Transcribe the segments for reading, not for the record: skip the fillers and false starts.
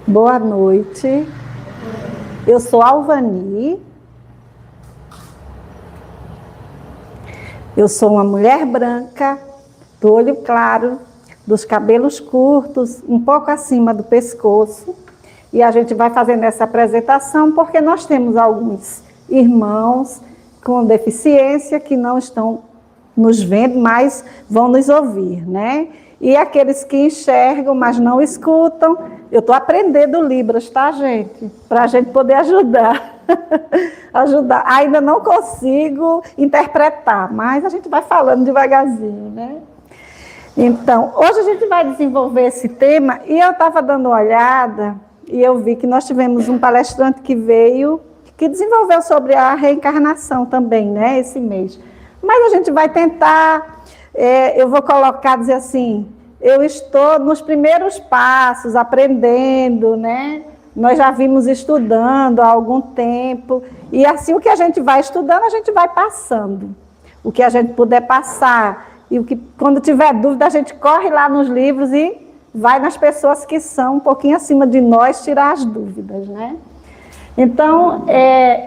Boa noite. Eu sou Alvani. Eu sou uma mulher branca, do olho claro, dos cabelos curtos, um pouco acima do pescoço. E a gente vai fazendo essa apresentação porque nós temos alguns irmãos com deficiência que não estão nos vendo, mas vão nos ouvir, né? E aqueles que enxergam, mas não escutam. Eu estou aprendendo Libras, tá, gente? Para a gente poder ajudar. Ajudar. Ainda não consigo interpretar, mas a gente vai falando devagarzinho, né? Então, hoje a gente vai desenvolver esse tema e eu estava dando uma olhada e eu vi que nós tivemos um palestrante que veio, que desenvolveu sobre a reencarnação também, né, esse mês. Mas a gente vai tentar, eu vou colocar, dizer assim, eu estou nos primeiros passos, aprendendo, né? Nós já vimos estudando há algum tempo, e assim o que a gente vai estudando, a gente vai passando. O que a gente puder passar, e o que, quando tiver dúvida, a gente corre lá nos livros e vai nas pessoas que são um pouquinho acima de nós tirar as dúvidas, né? Então,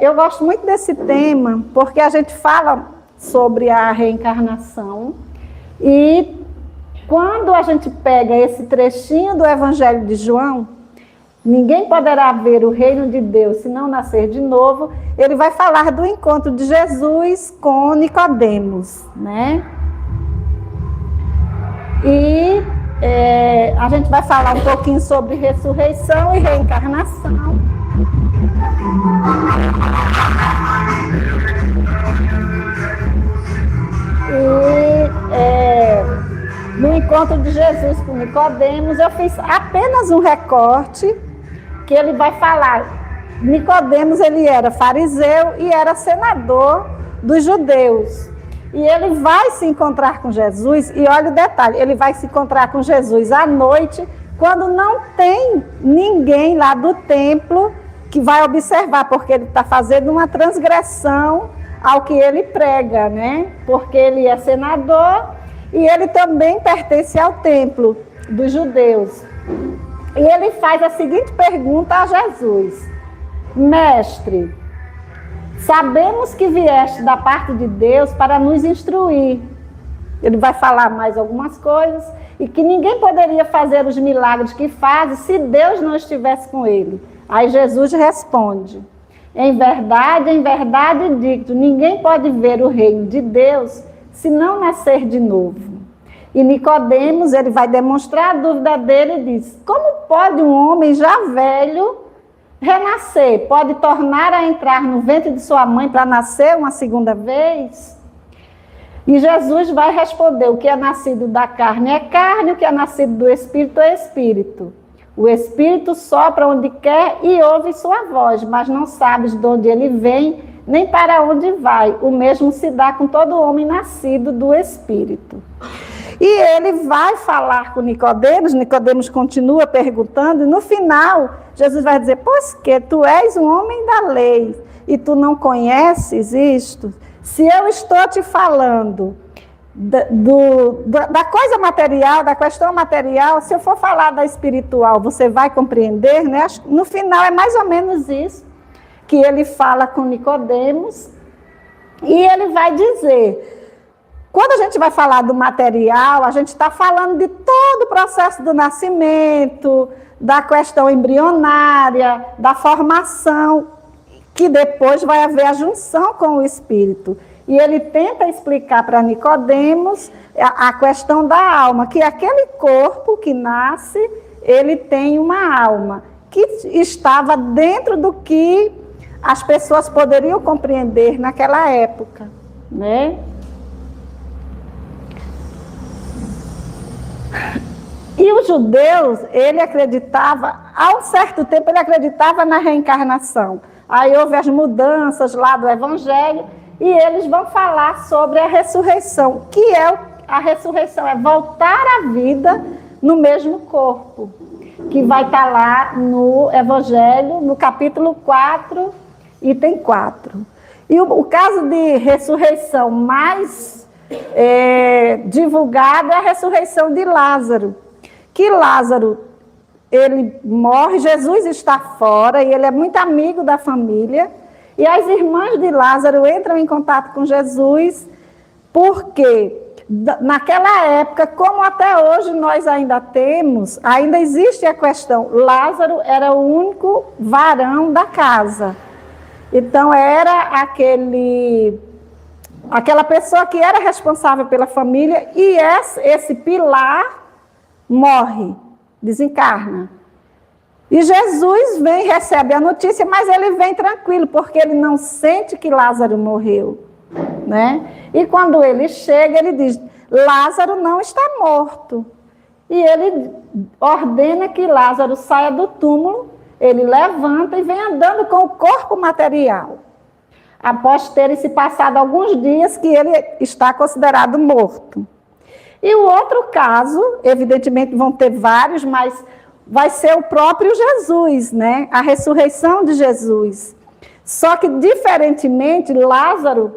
eu gosto muito desse tema, porque a gente fala sobre a reencarnação, e quando a gente pega esse trechinho do Evangelho de João, ninguém poderá ver o reino de Deus se não nascer de novo, ele vai falar do encontro de Jesus com Nicodemos, né? E a gente vai falar um pouquinho sobre ressurreição e reencarnação. E no encontro de Jesus com Nicodemos, eu fiz apenas um recorte que ele vai falar. Nicodemos, ele era fariseu e era senador dos judeus. E ele vai se encontrar com Jesus, e olha o detalhe, ele vai se encontrar com Jesus à noite, quando não tem ninguém lá do templo que vai observar, porque ele está fazendo uma transgressão ao que ele prega, né? Porque ele é senador e ele também pertence ao templo dos judeus. E ele faz a seguinte pergunta a Jesus: Mestre, sabemos que vieste da parte de Deus para nos instruir. Ele vai falar mais algumas coisas, e que ninguém poderia fazer os milagres que faz se Deus não estivesse com ele. Aí Jesus responde: em verdade digo, ninguém pode ver o reino de Deus se não nascer de novo. E Nicodemos, ele vai demonstrar a dúvida dele e diz: como pode um homem já velho renascer? Pode tornar a entrar no ventre de sua mãe para nascer uma segunda vez? E Jesus vai responder: o que é nascido da carne é carne, o que é nascido do espírito é espírito. O espírito sopra onde quer e ouve sua voz, mas não sabes de onde ele vem, nem para onde vai. O mesmo se dá com todo homem nascido do espírito. E ele vai falar com Nicodemos, Nicodemos continua perguntando, e no final, Jesus vai dizer: pois que tu és um homem da lei, e tu não conheces isto? Se eu estou te falando da coisa material, da questão material, se eu for falar da espiritual, você vai compreender, né? No final é mais ou menos isso que ele fala com Nicodemos, e ele vai dizer: quando a gente vai falar do material, a gente está falando de todo o processo do nascimento, da questão embrionária, da formação, que depois vai haver a junção com o espírito. E ele tenta explicar para Nicodemos a questão da alma, que aquele corpo que nasce, ele tem uma alma, que estava dentro do que as pessoas poderiam compreender naquela época, né? E os judeus, ele acreditava, há um certo tempo ele acreditava na reencarnação. Aí houve as mudanças lá do Evangelho, e eles vão falar sobre a ressurreição, que a ressurreição é voltar à vida no mesmo corpo, que vai estar lá no Evangelho, no capítulo 4, item 4. E o caso de ressurreição mais divulgado é a ressurreição de Lázaro, que Lázaro ele morre, Jesus está fora, e ele é muito amigo da família, e as irmãs de Lázaro entram em contato com Jesus, porque naquela época, como até hoje nós ainda temos, ainda existe a questão, Lázaro era o único varão da casa. Então era aquela pessoa que era responsável pela família, e esse pilar morre, desencarna. E Jesus vem, recebe a notícia, mas ele vem tranquilo, porque ele não sente que Lázaro morreu, né? E quando ele chega, ele diz, Lázaro não está morto. E ele ordena que Lázaro saia do túmulo, ele levanta e vem andando com o corpo material. Após terem se passado alguns dias que ele está considerado morto. E o outro caso, evidentemente vão ter vários, mas vai ser o próprio Jesus, né? A ressurreição de Jesus. Só que, diferentemente, Lázaro,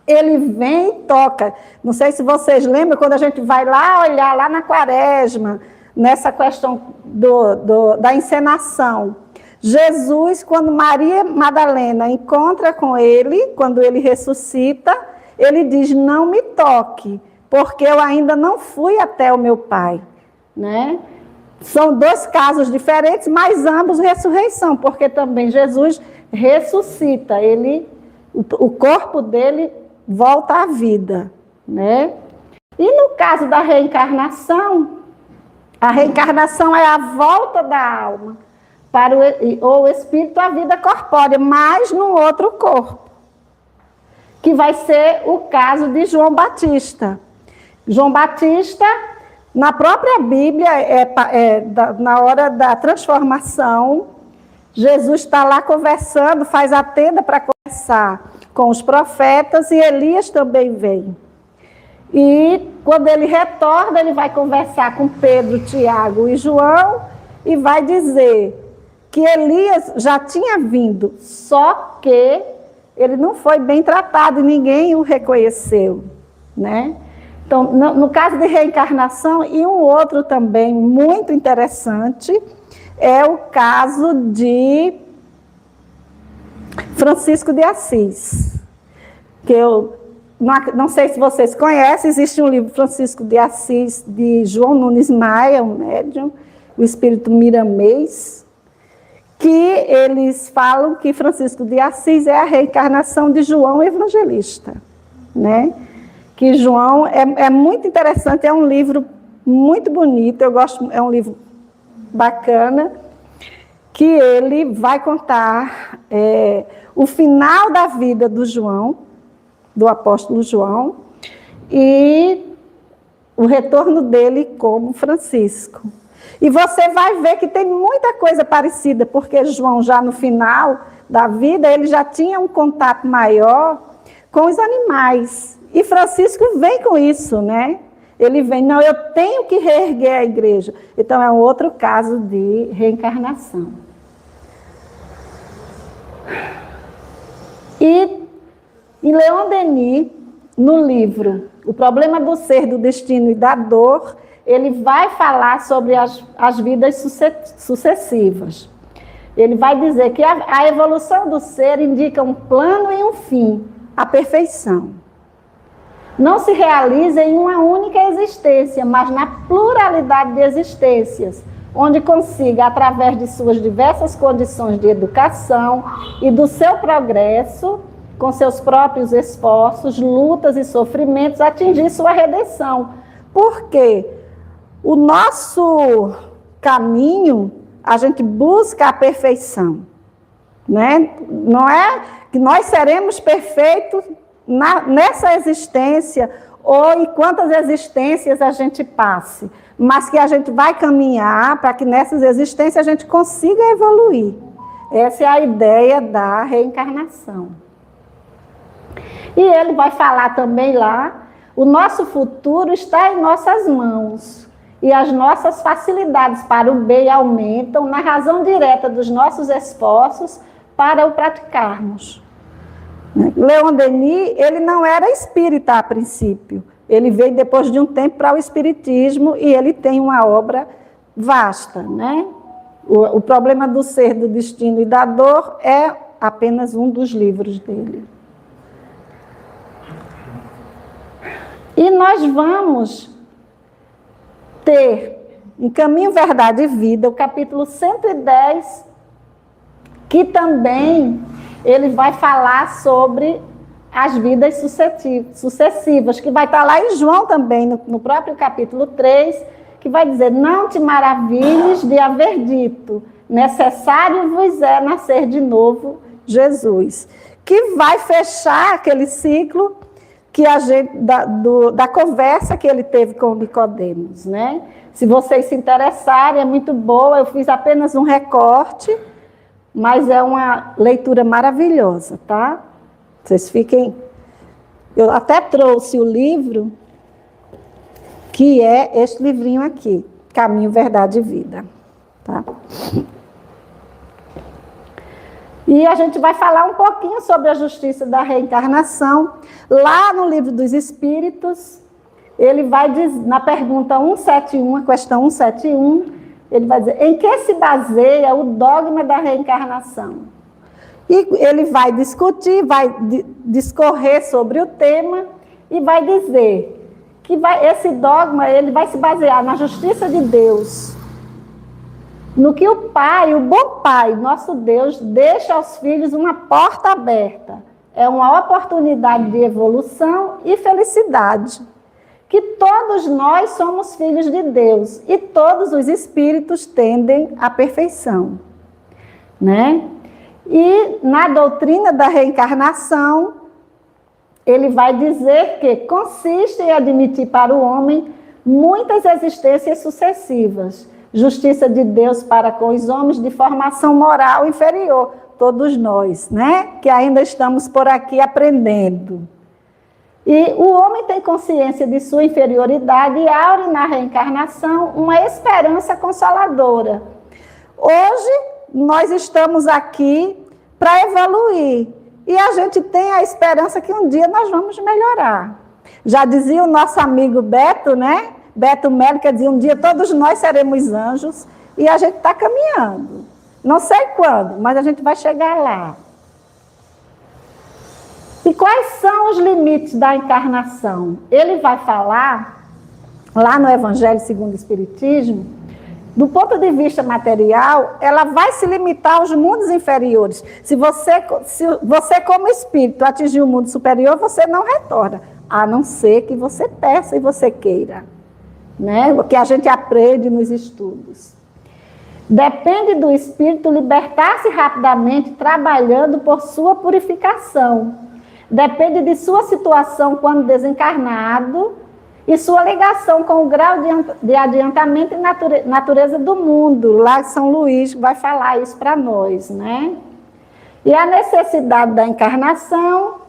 ele vem e toca. Não sei se vocês lembram, quando a gente vai lá olhar, lá na Quaresma, nessa questão da encenação. Jesus, quando Maria Madalena encontra com ele, quando ele ressuscita, ele diz, não me toque, porque eu ainda não fui até o meu Pai, né? São dois casos diferentes, mas ambos ressurreição, porque também Jesus ressuscita, o corpo dele volta à vida, né? E no caso da reencarnação, a reencarnação é a volta da alma para o espírito à vida corpórea, mas num outro corpo, que vai ser o caso de João Batista. João Batista, na própria Bíblia, na hora da transformação, Jesus está lá conversando, faz a tenda para conversar com os profetas, e Elias também vem. E quando ele retorna, ele vai conversar com Pedro, Tiago e João, e vai dizer que Elias já tinha vindo, só que ele não foi bem tratado e ninguém o reconheceu, né? Então, no caso de reencarnação, e um outro também muito interessante, é o caso de Francisco de Assis, que eu não sei se vocês conhecem, existe um livro, Francisco de Assis, de João Nunes Maia, um médium, o espírito miramês, que eles falam que Francisco de Assis é a reencarnação de João Evangelista, né? Que João é muito interessante, é um livro muito bonito, eu gosto, é um livro bacana, que ele vai contar o final da vida do João, do apóstolo João, e o retorno dele como Francisco. E você vai ver que tem muita coisa parecida, porque João, já no final da vida, ele já tinha um contato maior com os animais. E Francisco vem com isso, né? Ele vem, não, eu tenho que reerguer a igreja. Então, é um outro caso de reencarnação. E em Leon Denis, no livro O Problema do Ser, do Destino e da Dor, ele vai falar sobre as vidas sucessivas. Ele vai dizer que a evolução do ser indica um plano e um fim, a perfeição. Não se realiza em uma única existência, mas na pluralidade de existências, onde consiga, através de suas diversas condições de educação e do seu progresso, com seus próprios esforços, lutas e sofrimentos, atingir sua redenção. Por quê? O nosso caminho, a gente busca a perfeição, né? Não é que nós seremos perfeitos nessa existência ou em quantas existências a gente passe, mas que a gente vai caminhar para que nessas existências a gente consiga evoluir. Essa é a ideia da reencarnação. E ele vai falar também lá, o nosso futuro está em nossas mãos. E as nossas facilidades para o bem aumentam na razão direta dos nossos esforços para o praticarmos. Leon Denis, ele não era espírita a princípio. Ele veio depois de um tempo para o espiritismo e ele tem uma obra vasta, né? O problema do ser, do destino e da dor é apenas um dos livros dele. E nós vamos ter em Caminho, Verdade e Vida, o capítulo 110, que também ele vai falar sobre as vidas sucessivas, que vai estar lá em João também, no próprio capítulo 3, que vai dizer: não te maravilhes de haver dito, necessário vos é nascer de novo, Jesus. Que vai fechar aquele ciclo que a gente, da conversa que ele teve com Nicodemos, né? Se vocês se interessarem, é muito boa, eu fiz apenas um recorte, mas é uma leitura maravilhosa, tá? Vocês fiquem... Eu até trouxe o livro, que é este livrinho aqui, Caminho, Verdade e Vida, tá? E a gente vai falar um pouquinho sobre a justiça da reencarnação. Lá no Livro dos Espíritos, ele vai dizer, na pergunta 171, a questão 171, ele vai dizer: em que se baseia o dogma da reencarnação? E ele vai discutir, vai discorrer sobre o tema e vai dizer que esse dogma ele vai se basear na justiça de Deus, no que o Pai, o bom Pai, nosso Deus, deixa aos filhos uma porta aberta. É uma oportunidade de evolução e felicidade. Que todos nós somos filhos de Deus e todos os espíritos tendem à perfeição, né? E na doutrina da reencarnação, ele vai dizer que consiste em admitir para o homem muitas existências sucessivas, justiça de Deus para com os homens de formação moral inferior, todos nós, né? Que ainda estamos por aqui aprendendo. E o homem tem consciência de sua inferioridade e aure na reencarnação uma esperança consoladora. Hoje, nós estamos aqui para evoluir. E a gente tem a esperança que um dia nós vamos melhorar. Já dizia o nosso amigo Beto, né? Beto Melo, quer dizer, um dia todos nós seremos anjos e a gente está caminhando. Não sei quando, mas a gente vai chegar lá. E quais são os limites da encarnação? Ele vai falar, lá no Evangelho segundo o Espiritismo, do ponto de vista material, ela vai se limitar aos mundos inferiores. Se você como espírito, atingir o mundo superior, você não retorna, a não ser que você peça e você queira, né? O que a gente aprende nos estudos. Depende do espírito libertar-se rapidamente, trabalhando por sua purificação. Depende de sua situação quando desencarnado e sua ligação com o grau de adiantamento e natureza do mundo. Lá São Luís vai falar isso para nós, né? E a necessidade da encarnação,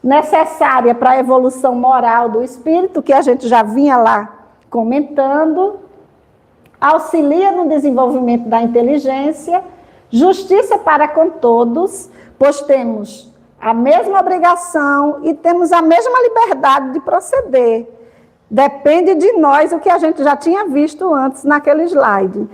necessária para a evolução moral do espírito, que a gente já vinha lá comentando, auxilia no desenvolvimento da inteligência, justiça para com todos, pois temos a mesma obrigação e temos a mesma liberdade de proceder. Depende de nós o que a gente já tinha visto antes naquele slide.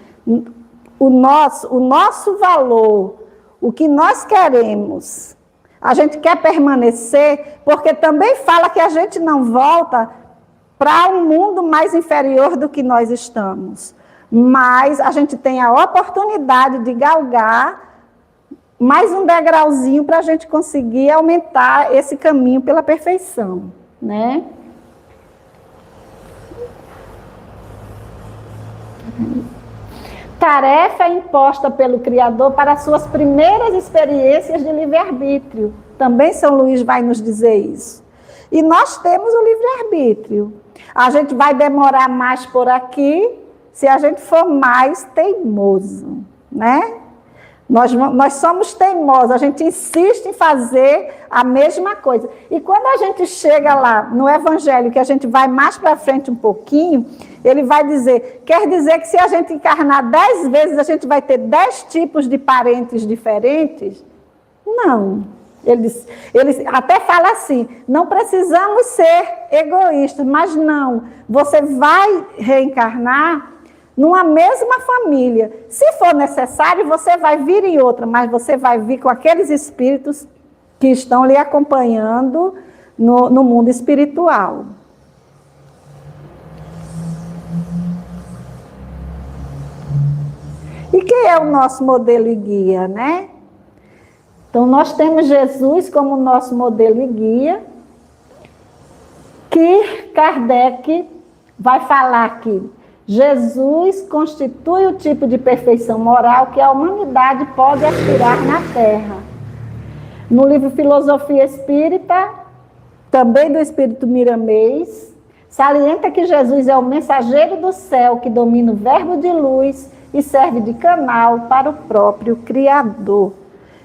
O nosso valor, o que nós queremos. A gente quer permanecer, porque também fala que a gente não volta para um mundo mais inferior do que nós estamos. Mas a gente tem a oportunidade de galgar mais um degrauzinho para a gente conseguir aumentar esse caminho pela perfeição, né? Tarefa imposta pelo Criador para suas primeiras experiências de livre-arbítrio. Também São Luís vai nos dizer isso. E nós temos o livre-arbítrio. A gente vai demorar mais por aqui se a gente for mais teimoso, né? Nós somos teimosos, a gente insiste em fazer a mesma coisa. E quando a gente chega lá no Evangelho, que a gente vai mais para frente um pouquinho, ele vai dizer, quer dizer que se a gente encarnar 10 vezes, a gente vai ter 10 tipos de parentes diferentes? Não. Ele até fala assim, não precisamos ser egoístas, mas não, você vai reencarnar numa mesma família. Se for necessário, você vai vir em outra, mas você vai vir com aqueles espíritos que estão lhe acompanhando no mundo espiritual. E quem é o nosso modelo e guia, né? Então, nós temos Jesus como nosso modelo e guia, que Kardec vai falar que Jesus constitui o tipo de perfeição moral que a humanidade pode aspirar na Terra. No livro Filosofia Espírita, também do Espírito Miramês, salienta que Jesus é o mensageiro do céu que domina o verbo de luz e serve de canal para o próprio Criador.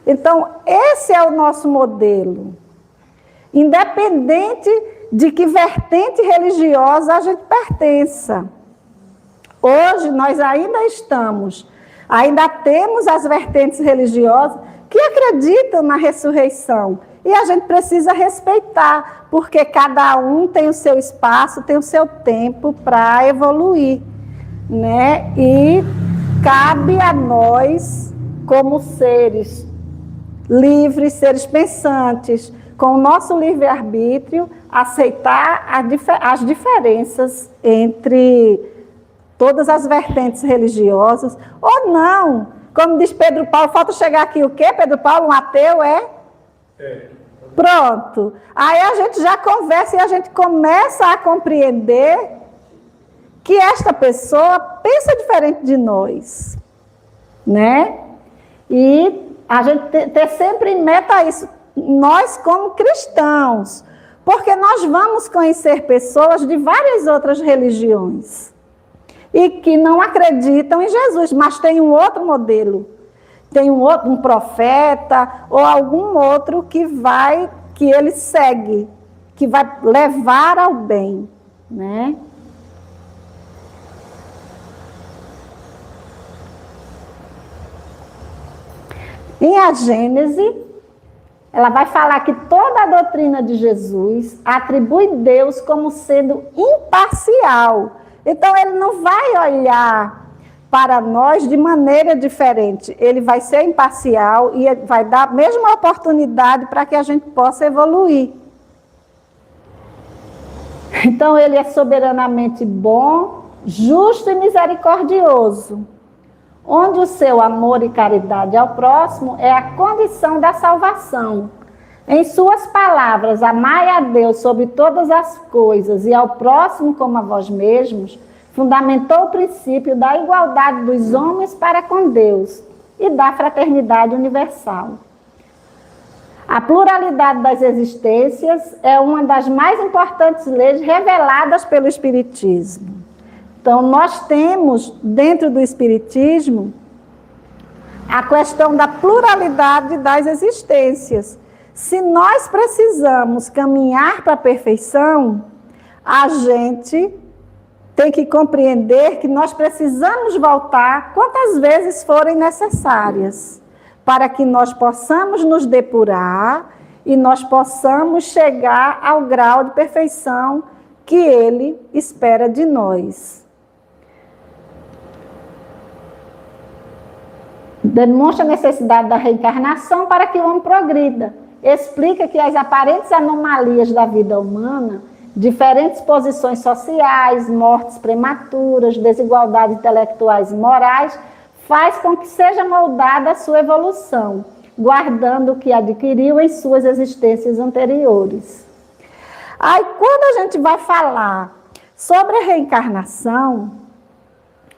Então, esse é o nosso modelo. Independente de que vertente religiosa a gente pertença. Hoje nós ainda temos as vertentes religiosas que acreditam na ressurreição. E a gente precisa respeitar, porque cada um tem o seu espaço, tem o seu tempo para evoluir, né? E cabe a nós, como seres livres, seres pensantes, com o nosso livre-arbítrio, aceitar as diferenças entre todas as vertentes religiosas, ou não. Como diz Pedro Paulo, falta chegar aqui o quê, Pedro Paulo? Um ateu é? Pronto. Aí a gente já conversa e a gente começa a compreender que esta pessoa pensa diferente de nós, né? E a gente ter sempre em meta isso, nós como cristãos, porque nós vamos conhecer pessoas de várias outras religiões e que não acreditam em Jesus, mas tem um outro modelo, tem um profeta ou algum outro que ele segue, que vai levar ao bem, né? Em a Gênese, ela vai falar que toda a doutrina de Jesus atribui Deus como sendo imparcial. Então, ele não vai olhar para nós de maneira diferente. Ele vai ser imparcial e vai dar a mesma oportunidade para que a gente possa evoluir. Então, ele é soberanamente bom, justo e misericordioso, onde o seu amor e caridade ao próximo é a condição da salvação. Em suas palavras, amai a Deus sobre todas as coisas e ao próximo como a vós mesmos, fundamentou o princípio da igualdade dos homens para com Deus e da fraternidade universal. A pluralidade das existências é uma das mais importantes leis reveladas pelo Espiritismo. Então, nós temos, dentro do Espiritismo, a questão da pluralidade das existências. Se nós precisamos caminhar para a perfeição, a gente tem que compreender que nós precisamos voltar quantas vezes forem necessárias, para que nós possamos nos depurar e nós possamos chegar ao grau de perfeição que Ele espera de nós. Demonstra a necessidade da reencarnação para que o homem progrida. Explica que as aparentes anomalias da vida humana, diferentes posições sociais, mortes prematuras, desigualdades intelectuais e morais, faz com que seja moldada a sua evolução, guardando o que adquiriu em suas existências anteriores. Aí, quando a gente vai falar sobre a reencarnação,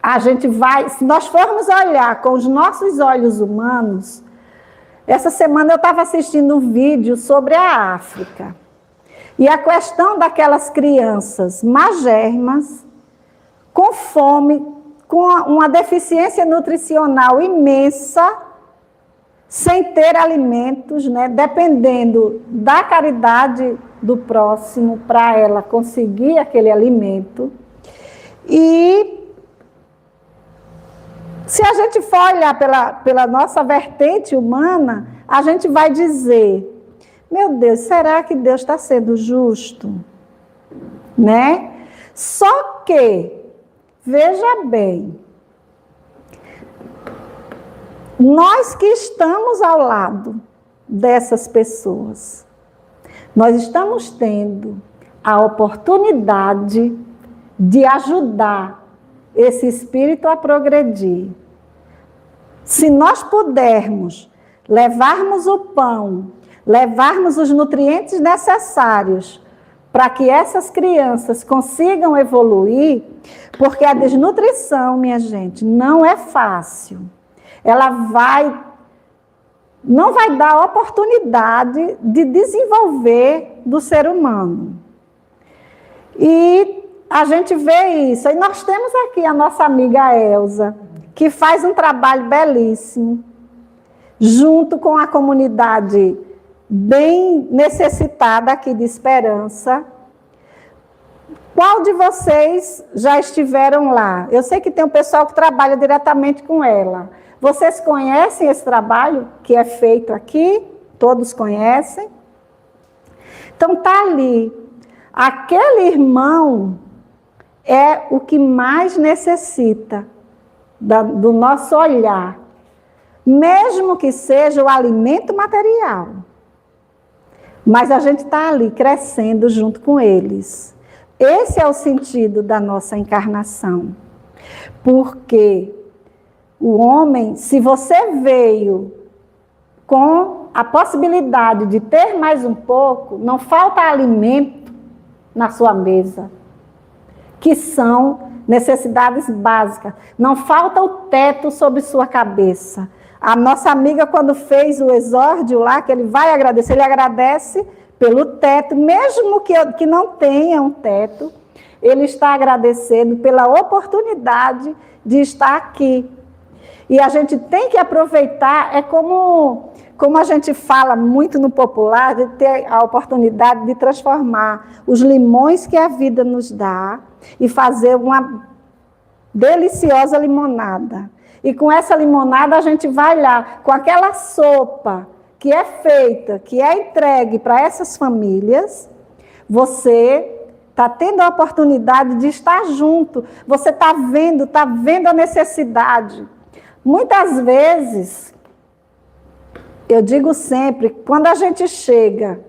a gente vai, se nós formos olhar com os nossos olhos humanos, essa semana eu estava assistindo um vídeo sobre a África. E a questão daquelas crianças magérrimas, com fome, com uma deficiência nutricional imensa, sem ter alimentos, né, dependendo da caridade do próximo para ela conseguir aquele alimento. E se a gente for olhar pela nossa vertente humana, a gente vai dizer, meu Deus, será que Deus está sendo justo? Né? Só que, veja bem, nós que estamos ao lado dessas pessoas, nós estamos tendo a oportunidade de ajudar esse espírito a progredir. Se nós pudermos levarmos o pão, levarmos os nutrientes necessários para que essas crianças consigam evoluir, porque a desnutrição, minha gente, não é fácil. Ela não vai dar oportunidade de desenvolver do ser humano. E a gente vê isso. E nós temos aqui a nossa amiga Elza, que faz um trabalho belíssimo, junto com a comunidade bem necessitada aqui de Esperança. Qual de vocês já estiveram lá? Eu sei que tem um pessoal que trabalha diretamente com ela. Vocês conhecem esse trabalho que é feito aqui? Todos conhecem? Então está ali. Aquele irmão é o que mais necessita do nosso olhar, mesmo que seja o alimento material. Mas a gente está ali crescendo junto com eles. Esse é o sentido da nossa encarnação. Porque o homem, se você veio com a possibilidade de ter mais um pouco, não falta alimento na sua mesa, que são necessidades básicas. Não falta o teto sobre sua cabeça. A nossa amiga, quando fez o exórdio lá, que ele vai agradecer, ele agradece pelo teto, mesmo que não tenha um teto, ele está agradecendo pela oportunidade de estar aqui. E a gente tem que aproveitar, é como a gente fala muito no popular, de ter a oportunidade de transformar os limões que a vida nos dá e fazer uma deliciosa limonada. E com essa limonada a gente vai lá, com aquela sopa que é feita, que é entregue para essas famílias, você está tendo a oportunidade de estar junto, você está vendo a necessidade. Muitas vezes, eu digo sempre, quando a gente chega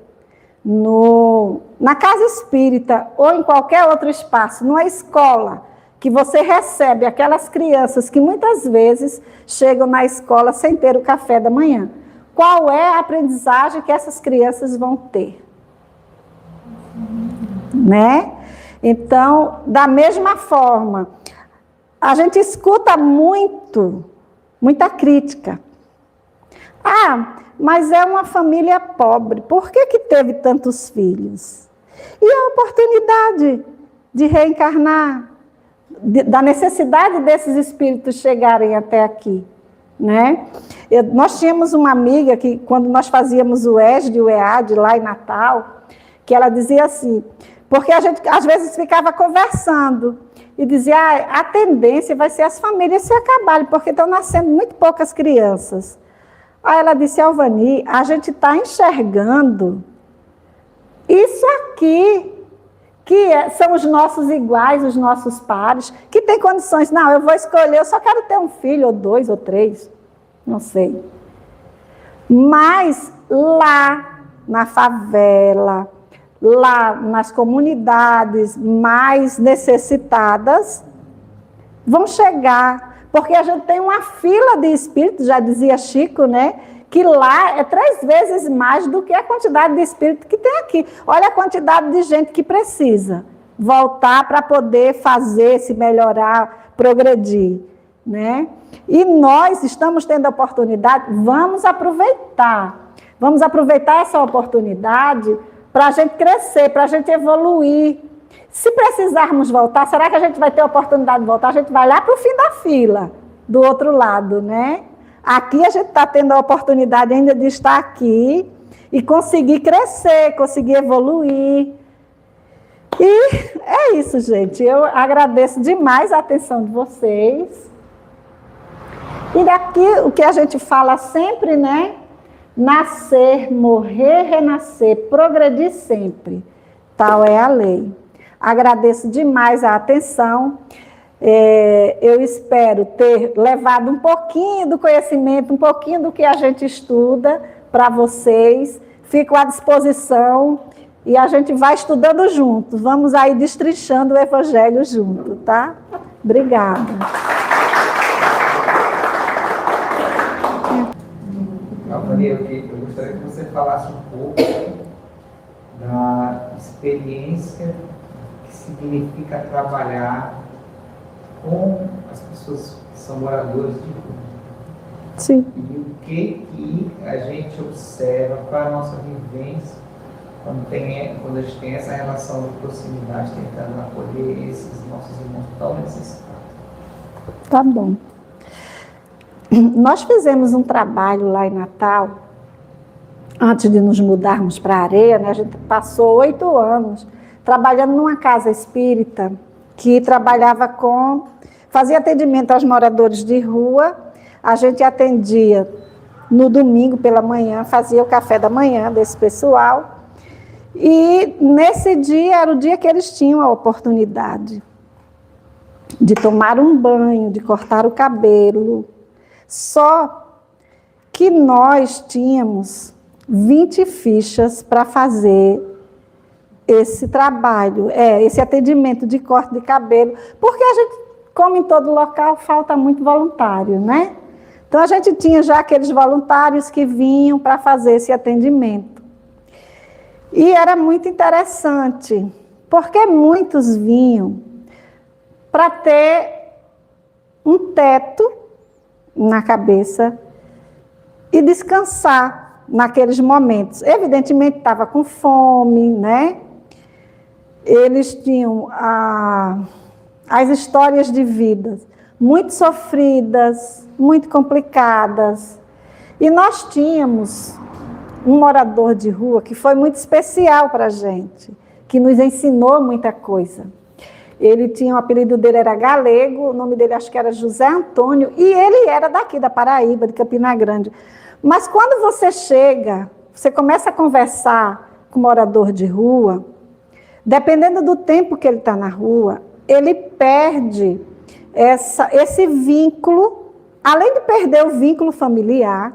na casa espírita ou em qualquer outro espaço, numa escola, que você recebe aquelas crianças que muitas vezes chegam na escola sem ter o café da manhã. Qual é a aprendizagem que essas crianças vão ter? Né? Então, da mesma forma, a gente escuta muita crítica. Ah, mas é uma família pobre, por que teve tantos filhos? E a oportunidade de reencarnar, da necessidade desses espíritos chegarem até aqui, né? Nós tínhamos uma amiga que, quando nós fazíamos o ESD e o EAD lá em Natal, que ela dizia assim, porque a gente às vezes ficava conversando e dizia, a tendência vai ser as famílias se acabarem, porque estão nascendo muito poucas crianças. Aí ela disse, Alvani, a gente está enxergando isso aqui, que são os nossos iguais, os nossos pares, que têm condições. Não, eu vou escolher, eu só quero ter um filho, ou 2, ou 3, não sei. Mas lá na favela, lá nas comunidades mais necessitadas, vão chegar, porque a gente tem uma fila de espíritos, já dizia Chico, né? Que lá é 3 vezes mais do que a quantidade de espírito que tem aqui. Olha a quantidade de gente que precisa voltar para poder fazer, se melhorar, progredir, né? E nós estamos tendo a oportunidade, vamos aproveitar essa oportunidade para a gente crescer, para a gente evoluir. Se precisarmos voltar, será que a gente vai ter a oportunidade de voltar? A gente vai lá para o fim da fila, do outro lado, né? Aqui a gente está tendo a oportunidade ainda de estar aqui e conseguir crescer, conseguir evoluir. E é isso, gente. Eu agradeço demais a atenção de vocês. E daqui o que a gente fala sempre, né? Nascer, morrer, renascer, progredir sempre. Tal é a lei. Agradeço demais a atenção. Eu espero ter levado um pouquinho do conhecimento, um pouquinho do que a gente estuda para vocês. Fico à disposição e a gente vai estudando juntos. Vamos aí destrinchando o Evangelho junto, tá? Obrigada. Maria, eu gostaria que você falasse um pouco da experiência que significa trabalhar com as pessoas que são moradores de rua. Sim. E o que a gente observa para a nossa vivência quando a gente tem essa relação de proximidade, tentando acolher esses nossos irmãos tão necessitados. Tá bom. Nós fizemos um trabalho lá em Natal, antes de nos mudarmos para a Areia, né? A gente passou 8 anos trabalhando numa casa espírita que trabalhava fazia atendimento aos moradores de rua. A gente atendia no domingo pela manhã, fazia o café da manhã desse pessoal. E nesse dia era o dia que eles tinham a oportunidade de tomar um banho, de cortar o cabelo. Só que nós tínhamos 20 fichas para fazer esse trabalho, esse atendimento de corte de cabelo, porque a gente, como em todo local, falta muito voluntário, né? Então a gente tinha já aqueles voluntários que vinham para fazer esse atendimento. E era muito interessante, porque muitos vinham para ter um teto na cabeça e descansar naqueles momentos. Evidentemente, estava com fome, né? Eles tinham as histórias de vida muito sofridas, muito complicadas. E nós tínhamos um morador de rua que foi muito especial para a gente, que nos ensinou muita coisa. Ele tinha, o apelido dele era Galego, o nome dele acho que era José Antônio, e ele era daqui da Paraíba, de Campina Grande. Mas quando você chega, você começa a conversar com o morador de rua, dependendo do tempo que ele está na rua, ele perde esse vínculo, além de perder o vínculo familiar,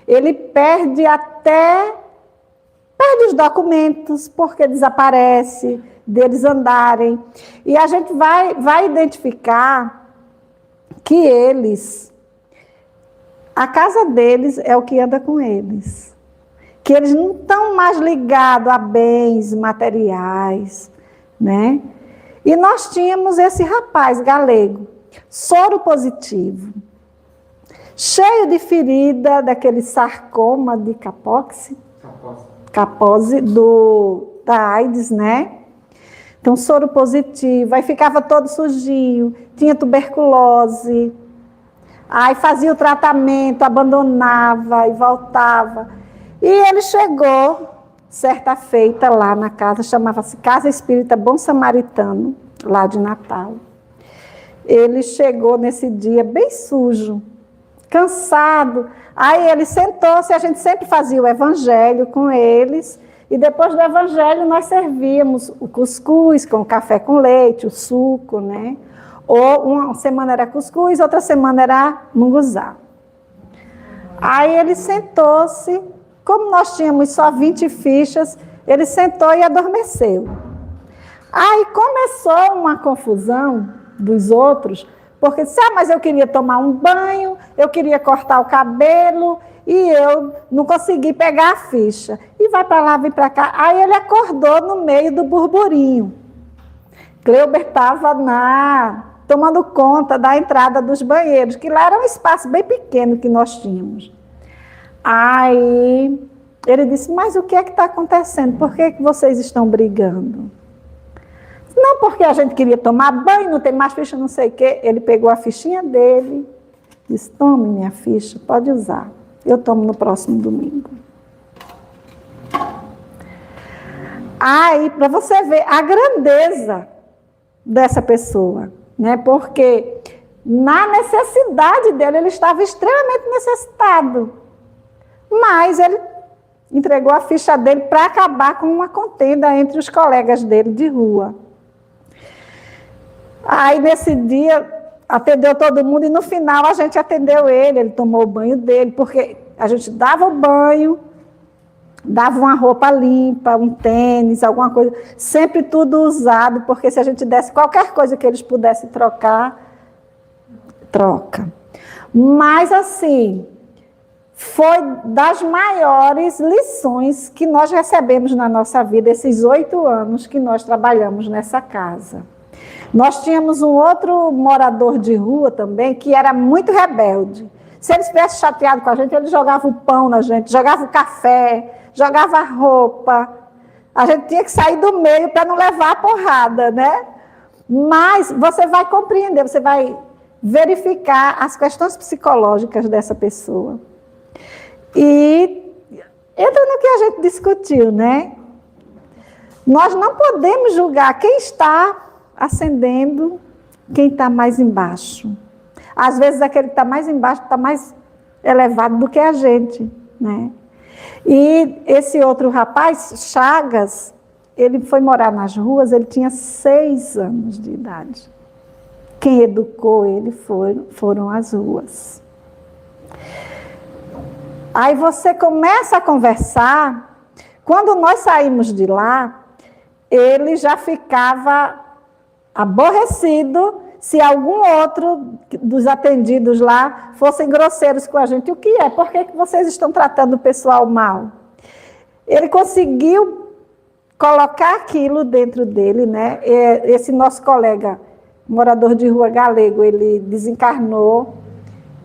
ele perde os documentos, porque desaparece deles andarem. E a gente vai identificar que a casa deles é o que anda com eles. Que eles não estão mais ligados a bens materiais, né? E nós tínhamos esse rapaz galego, soro positivo, cheio de ferida, daquele sarcoma de capose da AIDS, né? Então, soro positivo, aí ficava todo sujinho, tinha tuberculose, aí fazia o tratamento, abandonava e voltava. E ele chegou, certa feita, lá na casa, chamava-se Casa Espírita Bom Samaritano, lá de Natal. Ele chegou nesse dia bem sujo, cansado. Aí ele sentou-se, a gente sempre fazia o evangelho com eles, e depois do evangelho nós servíamos o cuscuz com café com leite, o suco, né? Ou uma semana era cuscuz, outra semana era munguzá. Aí ele sentou-se, como nós tínhamos só 20 fichas, ele sentou e adormeceu. Aí começou uma confusão dos outros, porque disse, mas eu queria tomar um banho, eu queria cortar o cabelo, e eu não consegui pegar a ficha. E vai para lá, vem para cá. Aí ele acordou no meio do burburinho. Cleuber estava tomando conta da entrada dos banheiros, que lá era um espaço bem pequeno que nós tínhamos. Aí ele disse, mas o que é que está acontecendo? Por que vocês estão brigando? Não, porque a gente queria tomar banho, não tem mais ficha, não sei o quê. Ele pegou a fichinha dele, disse, tome minha ficha, pode usar. Eu tomo no próximo domingo. Aí, para você ver a grandeza dessa pessoa, né? Porque na necessidade dele, ele estava extremamente necessitado. Mas ele entregou a ficha dele para acabar com uma contenda entre os colegas dele de rua. Aí, nesse dia, atendeu todo mundo e, no final, a gente atendeu ele tomou o banho dele, porque a gente dava o banho, dava uma roupa limpa, um tênis, alguma coisa, sempre tudo usado, porque se a gente desse qualquer coisa que eles pudessem trocar, troca. Mas, assim, foi das maiores lições que nós recebemos na nossa vida, esses 8 anos que nós trabalhamos nessa casa. Nós tínhamos um outro morador de rua também, que era muito rebelde. Se ele estivesse chateado com a gente, ele jogava o pão na gente, jogava o café, jogava a roupa. A gente tinha que sair do meio para não levar a porrada, né? Mas você vai compreender, você vai verificar as questões psicológicas dessa pessoa. E entra no que a gente discutiu, né? Nós não podemos julgar quem está ascendendo, quem está mais embaixo. Às vezes aquele que está mais embaixo está mais elevado do que a gente, né? E esse outro rapaz, Chagas, ele foi morar nas ruas, ele tinha 6 anos de idade. Quem educou ele foram as ruas. Aí você começa a conversar, quando nós saímos de lá, ele já ficava aborrecido se algum outro dos atendidos lá fossem grosseiros com a gente. O que é? Por que vocês estão tratando o pessoal mal? Ele conseguiu colocar aquilo dentro dele, né? Esse nosso colega, morador de rua galego, ele desencarnou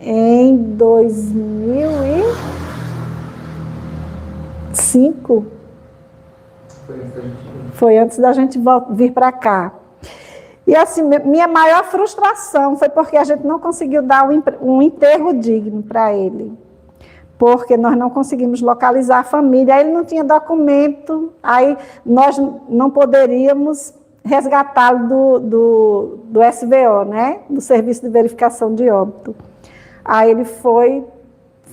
em 2005. Foi antes da gente vir para cá. E assim, minha maior frustração foi porque a gente não conseguiu dar um enterro digno para ele. Porque nós não conseguimos localizar a família. Aí ele não tinha documento, aí nós não poderíamos resgatá-lo do SVO, né? Do Serviço de Verificação de Óbito. Aí ele foi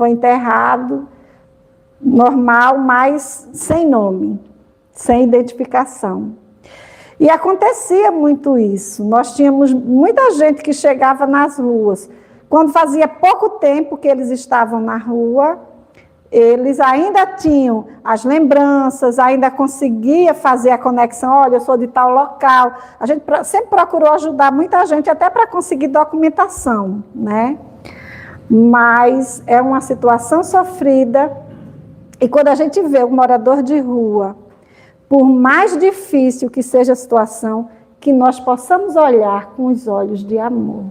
enterrado, normal, mas sem nome, sem identificação. E acontecia muito isso. Nós tínhamos muita gente que chegava nas ruas. Quando fazia pouco tempo que eles estavam na rua, eles ainda tinham as lembranças, ainda conseguia fazer a conexão. Olha, eu sou de tal local. A gente sempre procurou ajudar muita gente, até para conseguir documentação, né? Mas é uma situação sofrida. E quando a gente vê um morador de rua, por mais difícil que seja a situação, que nós possamos olhar com os olhos de amor.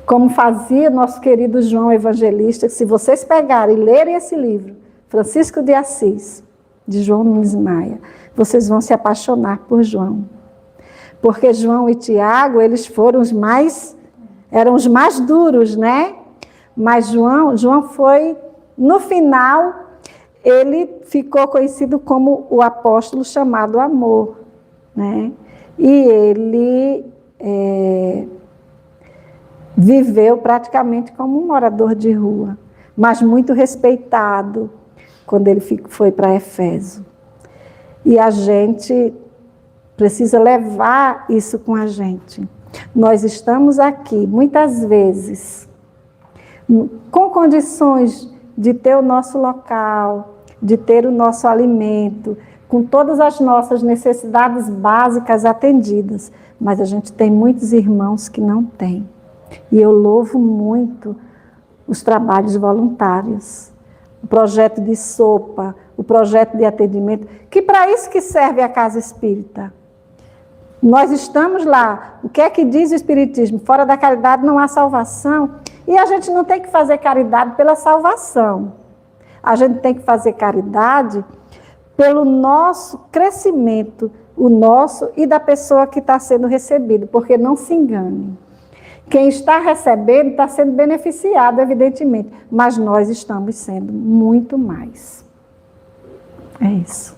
Como fazia nosso querido João Evangelista, que se vocês pegarem e lerem esse livro, Francisco de Assis, de João Nunes Maia, vocês vão se apaixonar por João. Porque João e Tiago, eles eram os mais duros, né? Mas João foi, no final, ele ficou conhecido como o apóstolo chamado Amor, né? E ele viveu praticamente como um morador de rua, mas muito respeitado quando ele foi para Éfeso. E a gente precisa levar isso com a gente. Nós estamos aqui, muitas vezes, com condições de ter o nosso local, de ter o nosso alimento, com todas as nossas necessidades básicas atendidas. Mas a gente tem muitos irmãos que não têm. E eu louvo muito os trabalhos voluntários, o projeto de sopa, o projeto de atendimento, que para isso que serve a Casa Espírita. Nós estamos lá. O que é que diz o Espiritismo? Fora da caridade não há salvação. E a gente não tem que fazer caridade pela salvação. A gente tem que fazer caridade pelo nosso crescimento, o nosso e da pessoa que está sendo recebido, porque não se engane. Quem está recebendo está sendo beneficiado, evidentemente, mas nós estamos sendo muito mais. É isso.